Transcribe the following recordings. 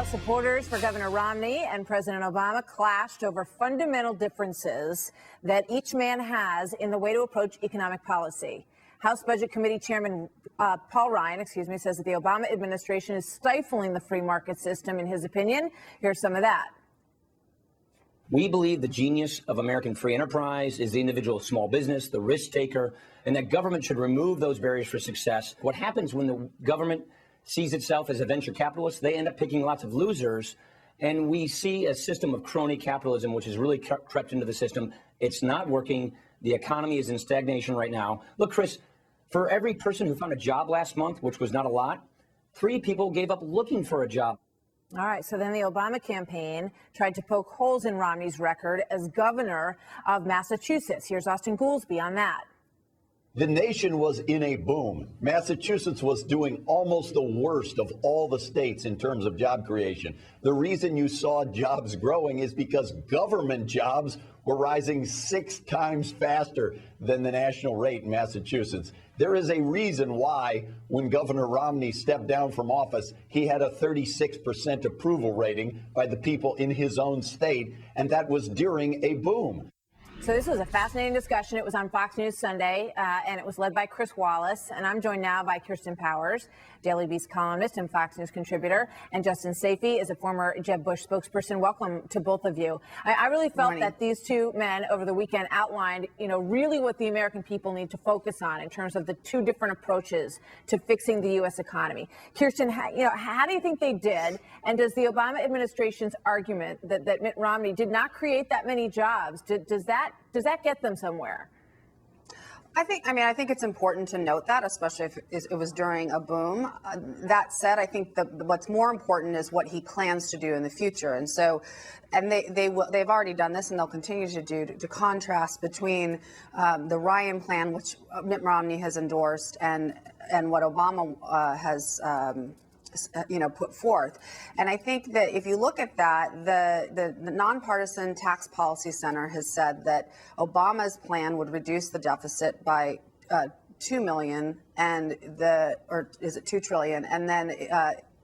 Well, supporters for Governor Romney and President Obama clashed over fundamental differences that each man has in the way to approach economic policy. House Budget Committee Chairman Paul Ryan, says that the Obama administration is stifling the free market system, in his opinion. Here's some of that. We believe the genius of American free enterprise is the individual small business, the risk taker, and that government should remove those barriers for success. What happens when the government sees itself as a venture capitalist? They end up picking lots of losers. And we see a system of crony capitalism, which has really crept into the system. It's not working. The economy is in stagnation right now. Look, Chris, for every person who found a job last month, which was not a lot, 3 people gave up looking for a job. All right. So then the Obama campaign tried to poke holes in Romney's record as governor of Massachusetts. Here's Austin Goolsbee on that. The nation was in a boom. Massachusetts was doing almost the worst of all the states in terms of job creation. The reason you saw jobs growing is because government jobs were rising 6 times faster than the national rate in Massachusetts. There is a reason why, when Governor Romney stepped down from office, he had a 36% approval rating by the people in his own state, and that was during a boom. So this was a fascinating discussion. It was on Fox News Sunday, and it was led by Chris Wallace. And I'm joined now by Kirsten Powers, Daily Beast columnist and Fox News contributor, and Justin Sayfie is a former Jeb Bush spokesperson. Welcome to both of you. I really felt that these two men over the weekend outlined, really what the American people need to focus on in terms of the 2 different approaches to fixing the U.S. economy. Kirsten, how do you think they did? And does the Obama administration's argument that Mitt Romney did not create that many jobs, does that get them somewhere? I think it's important to note that, especially if it was during a boom. That said, I think what's more important is what he plans to do in the future. And so, they've already done this, and they'll continue to do to contrast between the Ryan plan, which Mitt Romney has endorsed, and what Obama has put forth. And I think that if you look at that, the Nonpartisan Tax Policy Center has said that Obama's plan would reduce the deficit by $2 million, or is it $2 trillion? And then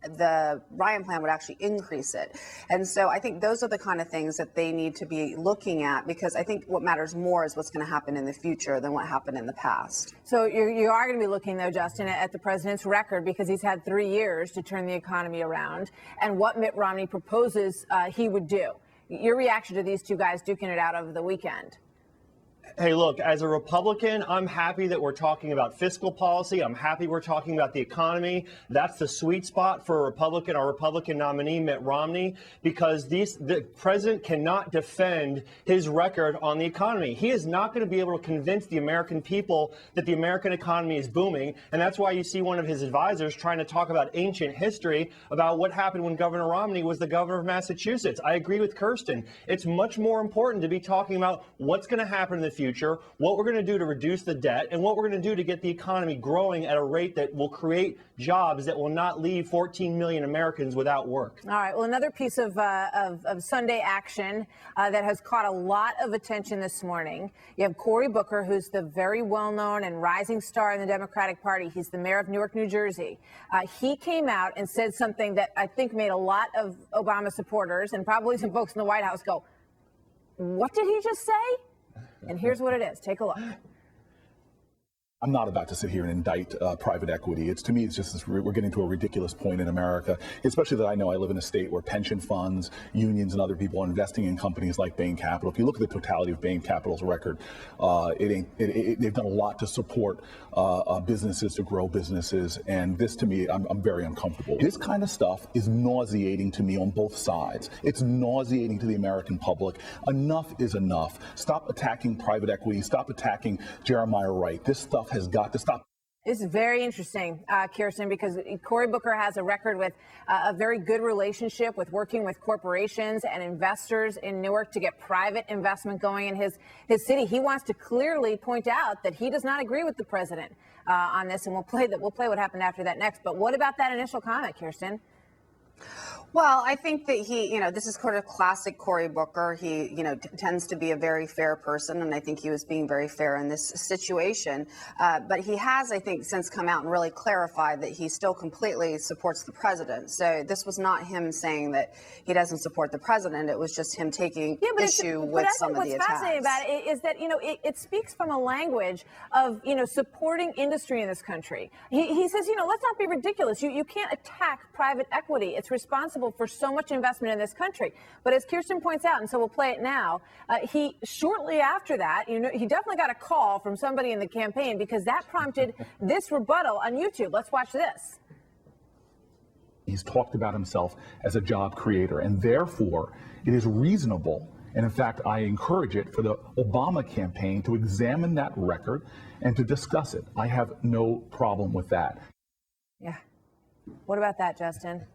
the Ryan plan would actually increase it. And so I think those are the kind of things that they need to be looking at, because I think what matters more is what's going to happen in the future than what happened in the past. So you are going to be looking, though, Justin, at the president's record, because he's had 3 years to turn the economy around, and what Mitt Romney proposes he would do. Your reaction to these 2 guys duking it out over the weekend? Hey, look, as a Republican, I'm happy that we're talking about fiscal policy. I'm happy we're talking about the economy. That's the sweet spot for a Republican, our Republican nominee, Mitt Romney, because the president cannot defend his record on the economy. He is not going to be able to convince the American people that the American economy is booming. And that's why you see one of his advisors trying to talk about ancient history about what happened when Governor Romney was the governor of Massachusetts. I agree with Kirsten. It's much more important to be talking about what's going to happen in the future, what we're going to do to reduce the debt, and what we're going to do to get the economy growing at a rate that will create jobs that will not leave 14 million Americans without work. All right. Well, another piece of Sunday action that has caught a lot of attention this morning. You have Cory Booker, who's the very well-known and rising star in the Democratic Party. He's the mayor of Newark, New Jersey. He came out and said something that I think made a lot of Obama supporters and probably some folks in the White House go, "What did he just say?" And here's what it is. Take a look. I'm not about to sit here and indict private equity. To me, it's just this, we're getting to a ridiculous point in America, especially that I know I live in a state where pension funds, unions, and other people are investing in companies like Bain Capital. If you look at the totality of Bain Capital's record, they've done a lot to support businesses, to grow businesses, and this, to me, I'm very uncomfortable. This kind of stuff is nauseating to me on both sides. It's nauseating to the American public. Enough is enough. Stop attacking private equity. Stop attacking Jeremiah Wright. This stuff has got to stop. This is very interesting, Kirsten, because Cory Booker has a record with a very good relationship with working with corporations and investors in Newark to get private investment going in his city. He wants to clearly point out that he does not agree with the president on this, and we'll play what happened after that next. But what about that initial comment, Kirsten? Well, I think that this is kind of classic Cory Booker. He, tends to be a very fair person, and I think he was being very fair in this situation. But he has, I think, since come out and really clarified that he still completely supports the president. So this was not him saying that he doesn't support the president. It was just him taking issue with some of the attacks. What's fascinating about it is that, it speaks from a language of, supporting industry in this country. He says, let's not be ridiculous. You can't attack private equity. It's responsible for so much investment in this country. But as Kirsten points out, and so we'll play it now, he shortly after that, he definitely got a call from somebody in the campaign because that prompted this rebuttal on YouTube. Let's watch this. He's talked about himself as a job creator, and therefore it is reasonable, and in fact I encourage it, for the Obama campaign to examine that record and to discuss it. I have no problem with that. Yeah. What about that, Justin?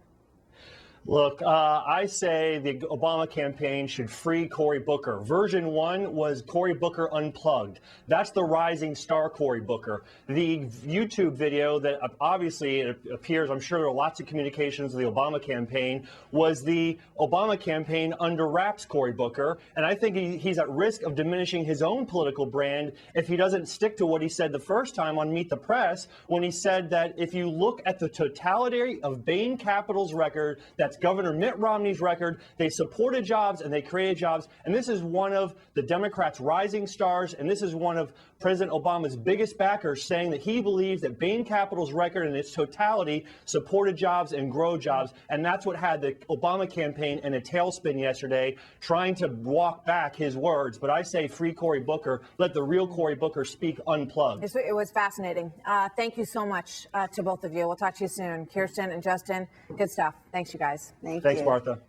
Look, I say the Obama campaign should free Cory Booker. Version 1 was Cory Booker Unplugged. That's the rising star Cory Booker. The YouTube video that obviously it appears, I'm sure there are lots of communications of the Obama campaign, was the Obama campaign under wraps Cory Booker. And I think he's at risk of diminishing his own political brand if he doesn't stick to what he said the first time on Meet the Press, when he said that if you look at the totality of Bain Capital's record, that's Governor Mitt Romney's record. They supported jobs and they created jobs. And this is one of the Democrats' rising stars. And this is one of President Obama's biggest backers saying that he believes that Bain Capital's record in its totality supported jobs and grow jobs. And that's what had the Obama campaign in a tailspin yesterday, trying to walk back his words. But I say free Cory Booker. Let the real Cory Booker speak unplugged. It was fascinating. Thank you so much to both of you. We'll talk to you soon. Kirsten and Justin, good stuff. Thanks, you guys. Thanks, Martha.